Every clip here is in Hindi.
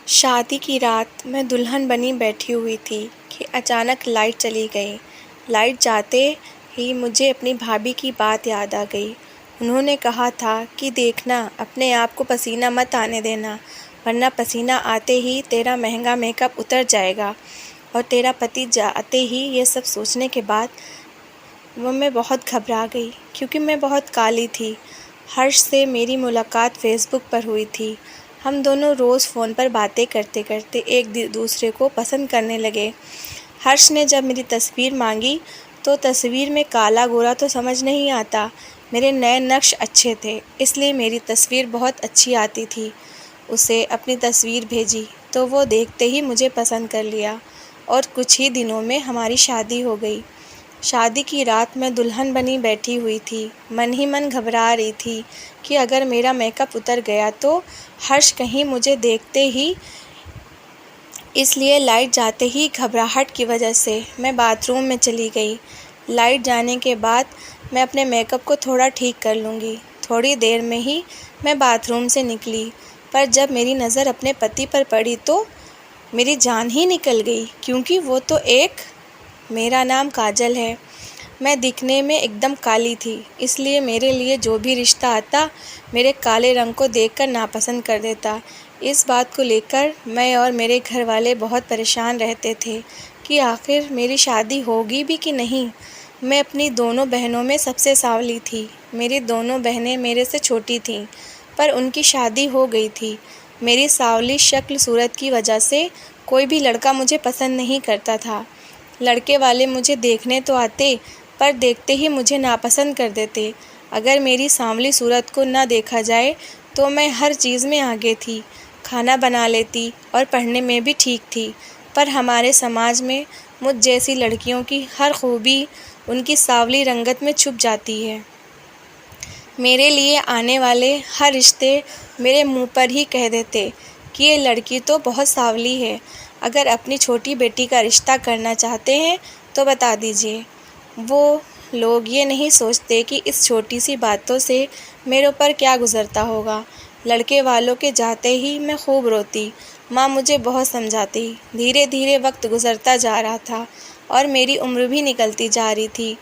शादी की रात मैं दुल्हन बनी बैठी हुई थी कि अचानक लाइट चली गई। लाइट जाते ही मुझे अपनी भाभी की बात याद आ गई। उन्होंने कहा था कि देखना, अपने आप को पसीना मत आने देना, वरना पसीना आते ही तेरा महंगा मेकअप उतर जाएगा। और तेरा पति जाते ही ये सब सोचने के बाद मैं बहुत घबरा गई, क्योंकि मैं बहुत काली थी। हर्ष से मेरी मुलाकात फ़ेसबुक पर हुई थी। हम दोनों रोज़ फ़ोन पर बातें करते करते एक दूसरे को पसंद करने लगे। हर्ष ने जब मेरी तस्वीर मांगी तो तस्वीर में काला गोरा तो समझ नहीं आता, मेरे नए नक्श अच्छे थे, इसलिए मेरी तस्वीर बहुत अच्छी आती थी। उसे अपनी तस्वीर भेजी तो वो देखते ही मुझे पसंद कर लिया और कुछ ही दिनों में हमारी शादी हो गई। शादी की रात मैं दुल्हन बनी बैठी हुई थी। मन ही मन घबरा रही थी कि अगर मेरा मेकअप उतर गया तो हर्ष कहीं मुझे देखते ही, इसलिए लाइट जाते ही घबराहट की वजह से मैं बाथरूम में चली गई। लाइट जाने के बाद मैं अपने मेकअप को थोड़ा ठीक कर लूँगी। थोड़ी देर में ही मैं बाथरूम से निकली, पर जब मेरी नज़र अपने पति पर पड़ी तो मेरी जान ही निकल गई, क्योंकि वो तो मेरा नाम काजल है। मैं दिखने में एकदम काली थी, इसलिए मेरे लिए जो भी रिश्ता आता मेरे काले रंग को देखकर नापसंद कर देता। इस बात को लेकर मैं और मेरे घर वाले बहुत परेशान रहते थे कि आखिर मेरी शादी होगी भी कि नहीं। मैं अपनी दोनों बहनों में सबसे सांवली थी। मेरी दोनों बहनें मेरे से छोटी थीं, पर उनकी शादी हो गई थी। मेरी सांवली शक्ल सूरत की वजह से कोई भी लड़का मुझे पसंद नहीं करता था। लड़के वाले मुझे देखने तो आते, पर देखते ही मुझे नापसंद कर देते। अगर मेरी सांवली सूरत को न देखा जाए तो मैं हर चीज़ में आगे थी, खाना बना लेती और पढ़ने में भी ठीक थी। पर हमारे समाज में मुझ जैसी लड़कियों की हर खूबी उनकी सांवली रंगत में छुप जाती है। मेरे लिए आने वाले हर रिश्ते मेरे मुंह पर ही कह देते कि ये लड़की तो बहुत सांवली है। अगर अपनी छोटी बेटी का रिश्ता करना चाहते हैं तो बता दीजिए। वो लोग ये नहीं सोचते कि इस छोटी सी बातों से मेरे ऊपर क्या गुज़रता होगा। लड़के वालों के जाते ही मैं खूब रोती। माँ मुझे बहुत समझाती। धीरे धीरे वक्त गुज़रता जा रहा था और मेरी उम्र भी निकलती जा रही थी।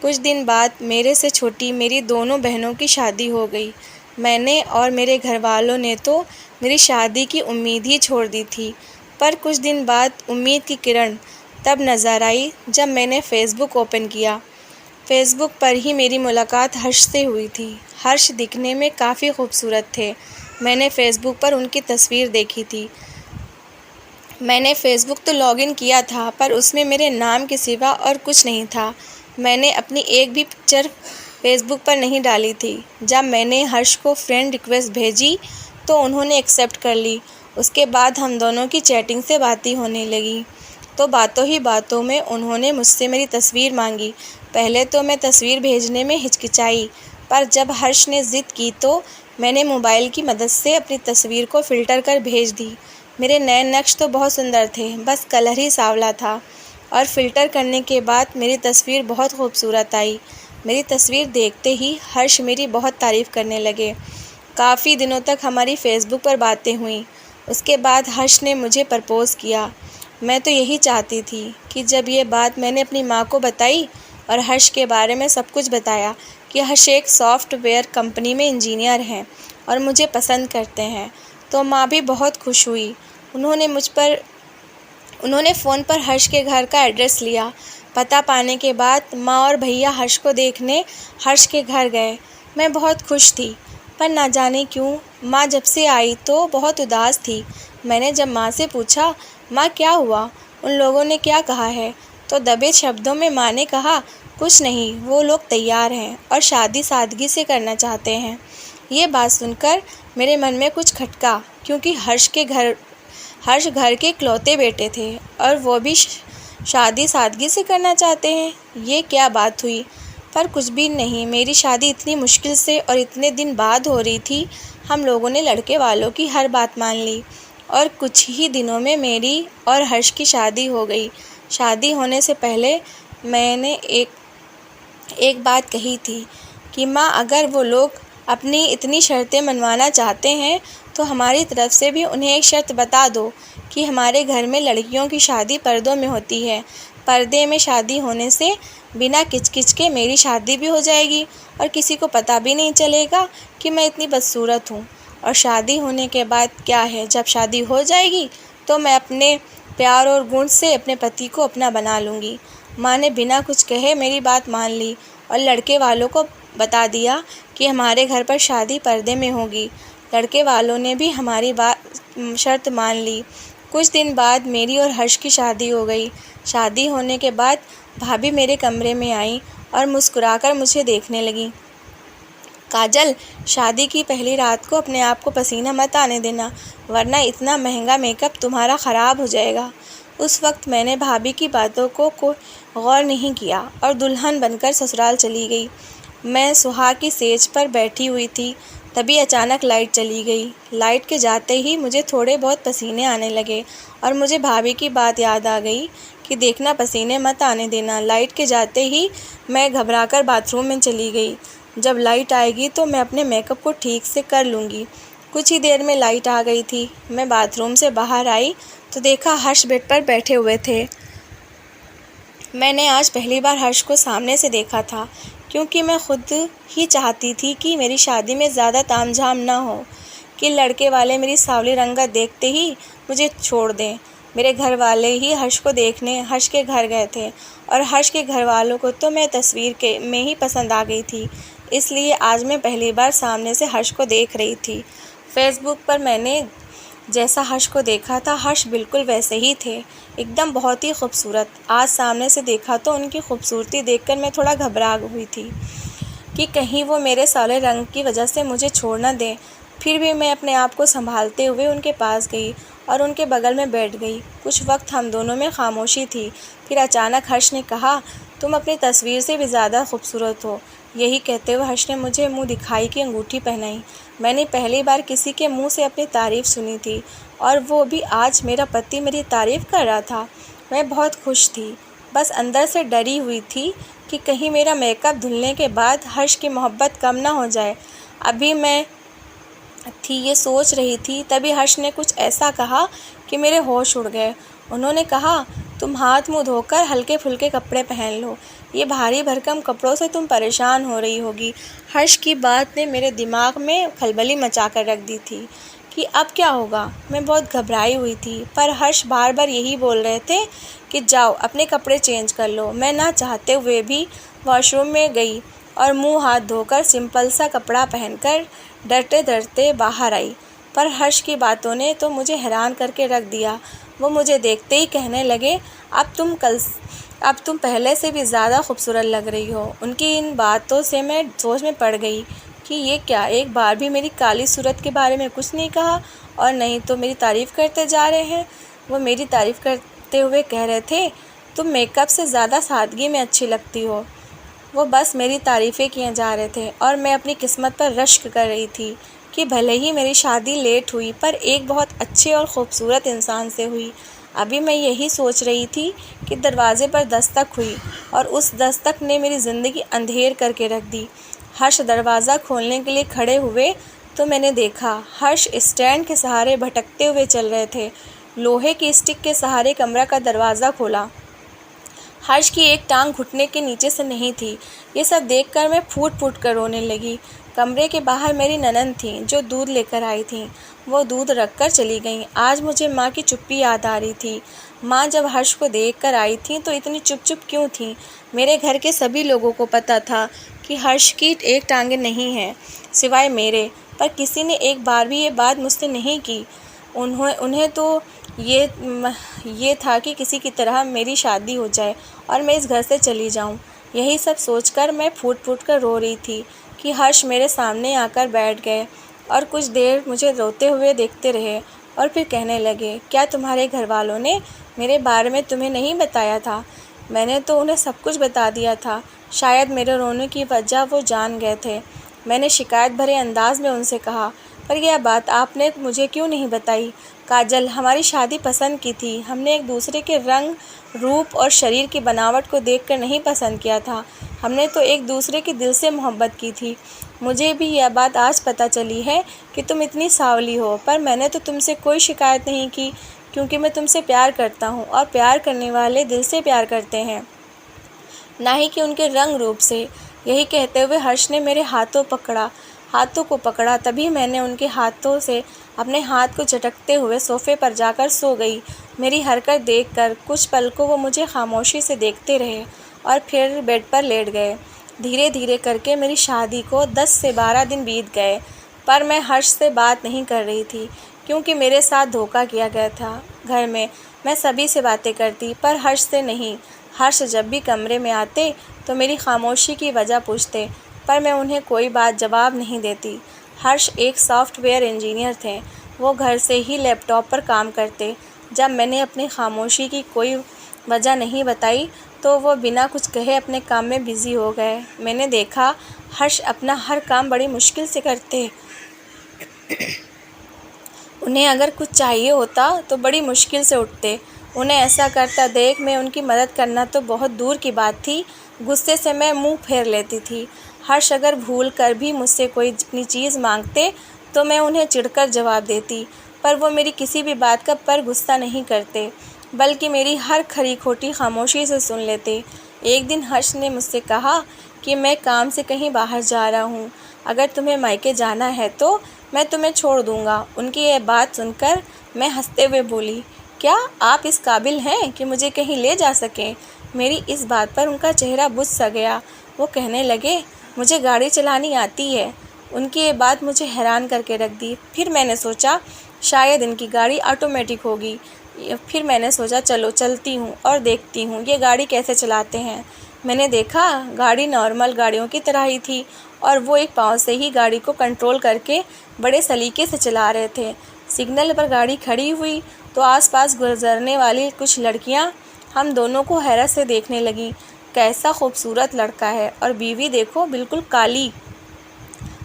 कुछ दिन बाद मेरे से छोटी मेरी दोनों बहनों की शादी हो गई। मैंने और मेरे घर वालों ने तो मेरी शादी की उम्मीद ही छोड़ दी थी। पर कुछ दिन बाद उम्मीद की किरण तब नज़र आई जब मैंने फ़ेसबुक ओपन किया। फ़ेसबुक पर ही मेरी मुलाकात हर्ष से हुई थी। हर्ष दिखने में काफ़ी खूबसूरत थे। मैंने फ़ेसबुक पर उनकी तस्वीर देखी थी। मैंने फ़ेसबुक तो लॉगिन किया था, पर उसमें मेरे नाम के सिवा और कुछ नहीं था। मैंने अपनी एक भी पिक्चर फ़ेसबुक पर नहीं डाली थी। जब मैंने हर्ष को फ्रेंड रिक्वेस्ट भेजी तो उन्होंने एक्सेप्ट कर ली। उसके बाद हम दोनों की चैटिंग से बातें होने लगी, तो बातों ही बातों में उन्होंने मुझसे मेरी तस्वीर मांगी। पहले तो मैं तस्वीर भेजने में हिचकिचाई, पर जब हर्ष ने ज़िद की तो मैंने मोबाइल की मदद से अपनी तस्वीर को फ़िल्टर कर भेज दी। मेरे नए नक्श तो बहुत सुंदर थे, बस कलर ही सांवला था, और फ़िल्टर करने के बाद मेरी तस्वीर बहुत खूबसूरत आई। मेरी तस्वीर देखते ही हर्ष मेरी बहुत तारीफ़ करने लगे। काफ़ी दिनों तक हमारी फ़ेसबुक पर बातें हुईं। उसके बाद हर्ष ने मुझे प्रपोज़ किया। मैं तो यही चाहती थी कि जब ये बात मैंने अपनी माँ को बताई और हर्ष के बारे में सब कुछ बताया कि हर्ष एक सॉफ्टवेयर कंपनी में इंजीनियर हैं और मुझे पसंद करते हैं, तो माँ भी बहुत खुश हुई। उन्होंने फ़ोन पर हर्ष के घर का एड्रेस लिया। पता पाने के बाद माँ और भैया हर्ष को देखने हर्ष के घर गए। मैं बहुत खुश थी, पर ना जाने क्यों माँ जब से आई तो बहुत उदास थी। मैंने जब माँ से पूछा, माँ क्या हुआ, उन लोगों ने क्या कहा है, तो दबे शब्दों में माँ ने कहा, कुछ नहीं, वो लोग तैयार हैं और शादी सादगी से करना चाहते हैं। ये बात सुनकर मेरे मन में कुछ खटका, क्योंकि हर्ष घर के इकलौते बेटे थे और वो भी शादी सादगी से करना चाहते हैं। ये क्या बात हुई। पर कुछ भी नहीं, मेरी शादी इतनी मुश्किल से और इतने दिन बाद हो रही थी। हम लोगों ने लड़के वालों की हर बात मान ली और कुछ ही दिनों में मेरी और हर्ष की शादी हो गई। शादी होने से पहले मैंने एक बात कही थी कि माँ, अगर वो लोग अपनी इतनी शर्तें मनवाना चाहते हैं तो हमारी तरफ से भी उन्हें एक शर्त बता दो कि हमारे घर में लड़कियों की शादी पर्दों में होती है। पर्दे में शादी होने से बिना किचकिच के मेरी शादी भी हो जाएगी और किसी को पता भी नहीं चलेगा कि मैं इतनी बदसूरत हूँ। और शादी होने के बाद क्या है, जब शादी हो जाएगी तो मैं अपने प्यार और गुण से अपने पति को अपना बना लूँगी। माँ ने बिना कुछ कहे मेरी बात मान ली और लड़के वालों को बता दिया कि हमारे घर पर शादी पर्दे में होगी। लड़के वालों ने भी हमारी शर्त मान ली। कुछ दिन बाद मेरी और हर्ष की शादी हो गई। शादी होने के बाद भाभी मेरे कमरे में आई और मुस्कुराकर मुझे देखने लगी। काजल, शादी की पहली रात को अपने आप को पसीना मत आने देना, वरना इतना महंगा मेकअप तुम्हारा ख़राब हो जाएगा। उस वक्त मैंने भाभी की बातों को गौर नहीं किया और दुल्हन बनकर ससुराल चली गई। मैं सुहाग की सेज पर बैठी हुई थी, तभी अचानक लाइट चली गई। लाइट के जाते ही मुझे थोड़े बहुत पसीने आने लगे और मुझे भाभी की बात याद आ गई कि देखना, पसीने मत आने देना। लाइट के जाते ही मैं घबराकर बाथरूम में चली गई। जब लाइट आएगी तो मैं अपने मेकअप को ठीक से कर लूँगी। कुछ ही देर में लाइट आ गई थी। मैं बाथरूम से बाहर आई तो देखा हर्ष बेड पर बैठे हुए थे। मैंने आज पहली बार हर्ष को सामने से देखा था, क्योंकि मैं खुद ही चाहती थी कि मेरी शादी में ज़्यादा तामझाम ना हो, कि लड़के वाले मेरी सांवली रंगत देखते ही मुझे छोड़ दें। मेरे घर वाले ही हर्ष को देखने हर्ष के घर गए थे और हर्ष के घर वालों को तो मैं तस्वीर में ही पसंद आ गई थी। इसलिए आज मैं पहली बार सामने से हर्ष को देख रही थी। फेसबुक पर मैंने जैसा हर्ष को देखा था, हर्ष बिल्कुल वैसे ही थे, एकदम बहुत ही खूबसूरत। आज सामने से देखा तो उनकी खूबसूरती देखकर मैं थोड़ा घबरा हुई थी कि कहीं वो मेरे साले रंग की वजह से मुझे छोड़ न दें। फिर भी मैं अपने आप को संभालते हुए उनके पास गई और उनके बगल में बैठ गई। कुछ वक्त हम दोनों में खामोशी थी। फिर अचानक हर्ष ने कहा, तुम अपनी तस्वीर से भी ज़्यादा खूबसूरत हो। यही कहते हुए हर्ष ने मुझे मुंह दिखाई की अंगूठी पहनाई। मैंने पहली बार किसी के मुंह से अपनी तारीफ़ सुनी थी और वो भी आज मेरा पति मेरी तारीफ़ कर रहा था। मैं बहुत खुश थी, बस अंदर से डरी हुई थी कि कहीं मेरा मेकअप धुलने के बाद हर्ष की मोहब्बत कम ना हो जाए। अभी मैं ये सोच रही थी, तभी हर्ष ने कुछ ऐसा कहा कि मेरे होश उड़ गए। उन्होंने कहा, तुम हाथ मुंह धोकर हल्के फुल्के कपड़े पहन लो, ये भारी भरकम कपड़ों से तुम परेशान हो रही होगी। हर्ष की बात ने मेरे दिमाग में खलबली मचा कर रख दी थी कि अब क्या होगा। मैं बहुत घबराई हुई थी, पर हर्ष बार बार यही बोल रहे थे कि जाओ अपने कपड़े चेंज कर लो। मैं ना चाहते हुए भी वॉशरूम में गई और मुंह हाथ धोकर सिंपल सा कपड़ा पहनकर डरते डरते बाहर आई। पर हर्ष की बातों ने तो मुझे हैरान करके रख दिया। वो मुझे देखते ही कहने लगे, अब तुम पहले से भी ज़्यादा खूबसूरत लग रही हो। उनकी इन बातों से मैं सोच में पड़ गई कि ये क्या, एक बार भी मेरी काली सूरत के बारे में कुछ नहीं कहा और नहीं तो मेरी तारीफ़ करते जा रहे हैं। वो मेरी तारीफ़ करते हुए कह रहे थे, तुम मेकअप से ज़्यादा सादगी में अच्छी लगती हो। वो बस मेरी तारीफ़ें किए जा रहे थे और मैं अपनी किस्मत पर रश्क कर रही थी कि भले ही मेरी शादी लेट हुई, पर एक बहुत अच्छे और ख़ूबसूरत इंसान से हुई। अभी मैं यही सोच रही थी कि दरवाज़े पर दस्तक हुई और उस दस्तक ने मेरी ज़िंदगी अंधेर करके रख दी। हर्ष दरवाज़ा खोलने के लिए खड़े हुए तो मैंने देखा हर्ष स्टैंड के सहारे भटकते हुए चल रहे थे। लोहे की स्टिक के सहारे कमरा का दरवाज़ा खोला। हर्ष की एक टांग घुटने के नीचे से नहीं थी। ये सब देखकर मैं फूट फूट कर रोने लगी। कमरे के बाहर मेरी ननद थी जो दूध लेकर आई थी। वो दूध रखकर चली गई। आज मुझे माँ की चुप्पी याद आ रही थी। माँ जब हर्ष को देखकर आई थी तो इतनी चुप चुप क्यों थी। मेरे घर के सभी लोगों को पता था कि हर्ष की एक टांगें नहीं हैं सिवाय मेरे, पर किसी ने एक बार भी ये बात मुझसे नहीं की। उन्हें तो ये था कि किसी की तरह मेरी शादी हो जाए और मैं इस घर से चली जाऊं। यही सब सोचकर मैं फूट फूट कर रो रही थी कि हर्ष मेरे सामने आकर बैठ गए और कुछ देर मुझे रोते हुए देखते रहे और फिर कहने लगे, क्या तुम्हारे घर वालों ने मेरे बारे में तुम्हें नहीं बताया था? मैंने तो उन्हें सब कुछ बता दिया था। शायद मेरे रोने की वजह वो जान गए थे। मैंने शिकायत भरे अंदाज में उनसे कहा, पर यह बात आपने मुझे क्यों नहीं बताई? काजल, हमारी शादी पसंद की थी। हमने एक दूसरे के रंग, रूप और शरीर की बनावट को देखकर नहीं पसंद किया था। हमने तो एक दूसरे के दिल से मोहब्बत की थी। मुझे भी यह बात आज पता चली है कि तुम इतनी सांवली हो, पर मैंने तो तुमसे कोई शिकायत नहीं की, क्योंकि मैं तुमसे प्यार करता हूँ और प्यार करने वाले दिल से प्यार करते हैं, ना ही कि उनके रंग रूप से। यही कहते हुए हर्ष ने मेरे हाथों को पकड़ा। तभी मैंने उनके हाथों से अपने हाथ को झटकते हुए सोफे पर जाकर सो गई। मेरी हरकत देखकर कुछ पल को वो मुझे खामोशी से देखते रहे और फिर बेड पर लेट गए। धीरे धीरे करके मेरी शादी को 10 से 12 दिन बीत गए, पर मैं हर्ष से बात नहीं कर रही थी, क्योंकि मेरे साथ धोखा किया गया था। घर में मैं सभी से बातें करती, पर हर्ष से नहीं। हर्ष जब भी कमरे में आते तो मेरी खामोशी की वजह पूछते, पर मैं उन्हें कोई बात जवाब नहीं देती। हर्ष एक सॉफ्टवेयर इंजीनियर थे। वो घर से ही लैपटॉप पर काम करते। जब मैंने अपनी खामोशी की कोई वजह नहीं बताई तो वो बिना कुछ कहे अपने काम में बिज़ी हो गए। मैंने देखा हर्ष अपना हर काम बड़ी मुश्किल से करते। उन्हें अगर कुछ चाहिए होता तो बड़ी मुश्किल से उठते। उन्हें ऐसा करता देख मैं उनकी मदद करना तो बहुत दूर की बात थी, गुस्से से मैं मुंह फेर लेती थी। हर्ष अगर भूल कर भी मुझसे कोई अपनी चीज़ मांगते तो मैं उन्हें चिढ़कर जवाब देती, पर वो मेरी किसी भी बात का पर गुस्सा नहीं करते, बल्कि मेरी हर खरी खोटी खामोशी से सुन लेते। एक दिन हर्ष ने मुझसे कहा कि मैं काम से कहीं बाहर जा रहा हूँ, अगर तुम्हें मायके जाना है तो मैं तुम्हें छोड़ दूँगा। उनकी यह बात सुनकर मैं हंसते हुए बोली, क्या आप इस काबिल हैं कि मुझे कहीं ले जा सकें? मेरी इस बात पर उनका चेहरा बुझ सा गया। वो कहने लगे, मुझे गाड़ी चलानी आती है। उनकी ये बात मुझे हैरान करके रख दी। फिर मैंने सोचा शायद इनकी गाड़ी ऑटोमेटिक होगी। फिर मैंने सोचा चलो चलती हूँ और देखती हूँ ये गाड़ी कैसे चलाते हैं। मैंने देखा गाड़ी नॉर्मल गाड़ियों की तरह ही थी और वो एक पाँव से ही गाड़ी को कंट्रोल करके बड़े सलीके से चला रहे थे। सिग्नल पर गाड़ी खड़ी हुई तो आसपास गुजरने वाली कुछ लड़कियां हम दोनों को हैरत से देखने लगीं। कैसा खूबसूरत लड़का है, और बीवी देखो बिल्कुल काली।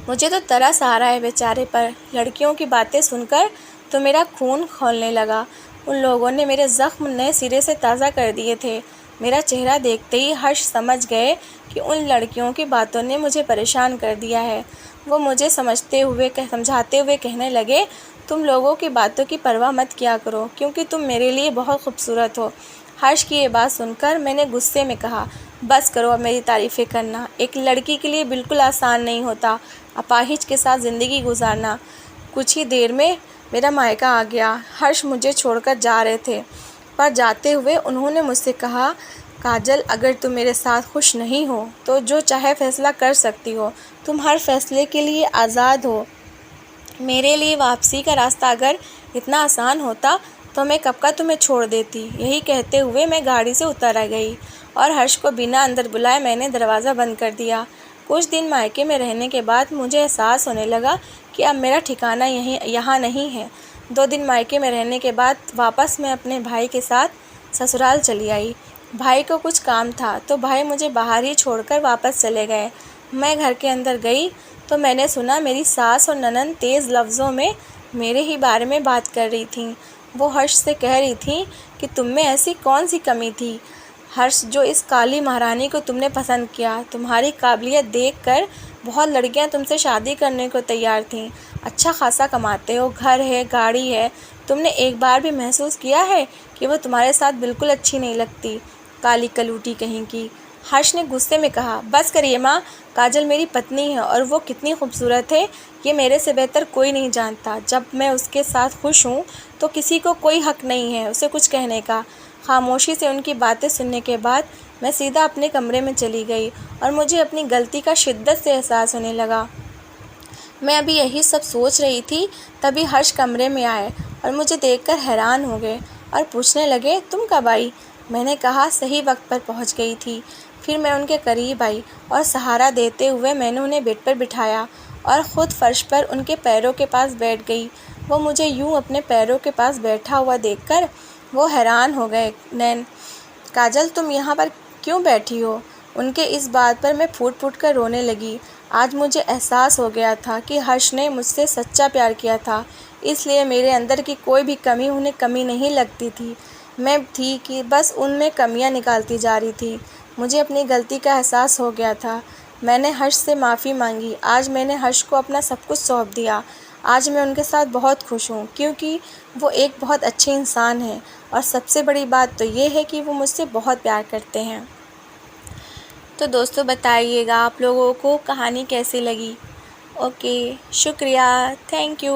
मुझे तो तरस आ रहा है बेचारे पर। लड़कियों की बातें सुनकर तो मेरा खून खौलने लगा। उन लोगों ने मेरे ज़ख्म नए सिरे से ताज़ा कर दिए थे। मेरा चेहरा देखते ही हर्ष समझ गए कि उन लड़कियों की बातों ने मुझे परेशान कर दिया है। वो मुझे समझाते हुए कहने लगे, तुम लोगों की बातों की परवाह मत किया करो, क्योंकि तुम मेरे लिए बहुत खूबसूरत हो। हर्ष की ये बात सुनकर मैंने गुस्से में कहा, बस करो अब मेरी तारीफ़ें करना। एक लड़की के लिए बिल्कुल आसान नहीं होता अपाहिज के साथ ज़िंदगी गुजारना। कुछ ही देर में मेरा मायका आ गया। हर्ष मुझे छोड़कर जा रहे थे, पर जाते हुए उन्होंने मुझसे कहा, काजल, अगर तुम मेरे साथ खुश नहीं हो तो जो चाहे फ़ैसला कर सकती हो। तुम हर फैसले के लिए आज़ाद हो। मेरे लिए वापसी का रास्ता अगर इतना आसान होता तो मैं कब का तुम्हें छोड़ देती। यही कहते हुए मैं गाड़ी से उतर आ गई और हर्ष को बिना अंदर बुलाए मैंने दरवाज़ा बंद कर दिया। कुछ दिन मायके में रहने के बाद मुझे एहसास होने लगा कि अब मेरा ठिकाना यहाँ नहीं है। 2 दिन मायके में रहने के बाद वापस मैं अपने भाई के साथ ससुराल चली आई। भाई को कुछ काम था तो भाई मुझे बाहर ही छोड़कर वापस चले गए। मैं घर के अंदर गई तो मैंने सुना मेरी सास और ननंद तेज़ लफ्ज़ों में मेरे ही बारे में बात कर रही थीं। वो हर्ष से कह रही थी कि तुम में ऐसी कौन सी कमी थी हर्ष, जो इस काली महारानी को तुमने पसंद किया। तुम्हारी काबिलियत देखकर बहुत लड़कियां तुमसे शादी करने को तैयार थीं। अच्छा खासा कमाते हो, घर है, गाड़ी है। तुमने एक बार भी महसूस किया है कि वो तुम्हारे साथ बिल्कुल अच्छी नहीं लगती? काली कलूटी कहीं की। हर्ष ने गुस्से में कहा, बस करिए माँ, काजल मेरी पत्नी है और वो कितनी खूबसूरत है ये मेरे से बेहतर कोई नहीं जानता। जब मैं उसके साथ खुश हूँ तो किसी को कोई हक नहीं है उसे कुछ कहने का। खामोशी से उनकी बातें सुनने के बाद मैं सीधा अपने कमरे में चली गई और मुझे अपनी गलती का शिद्दत से एहसास होने लगा। मैं अभी यही सब सोच रही थी तभी हर्ष कमरे में आए और मुझे देखकर हैरान हो गए और पूछने लगे, तुम कब आई? मैंने कहा, सही वक्त पर पहुंच गई थी। फिर मैं उनके करीब आई और सहारा देते हुए मैंने उन्हें बेड पर बिठाया और ख़ुद फर्श पर उनके पैरों के पास बैठ गई। वो मुझे यूं अपने पैरों के पास बैठा हुआ देखकर वो हैरान हो गए। नैन, काजल, तुम यहाँ पर क्यों बैठी हो? उनके इस बात पर मैं फूट फूट कर रोने लगी। आज मुझे एहसास हो गया था कि हर्ष ने मुझसे सच्चा प्यार किया था, इसलिए मेरे अंदर की कोई भी कमी उन्हें कमी नहीं लगती थी। मैं थी कि बस उनमें कमियां निकालती जा रही थी। मुझे अपनी गलती का एहसास हो गया था। मैंने हर्ष से माफ़ी मांगी। आज मैंने हर्ष को अपना सब कुछ सौंप दिया। आज मैं उनके साथ बहुत खुश हूँ, क्योंकि वो एक बहुत अच्छे इंसान हैं और सबसे बड़ी बात तो ये है कि वो मुझसे बहुत प्यार करते हैं। तो दोस्तों, बताइएगा आप लोगों को कहानी कैसी लगी। ओके, शुक्रिया, थैंक यू।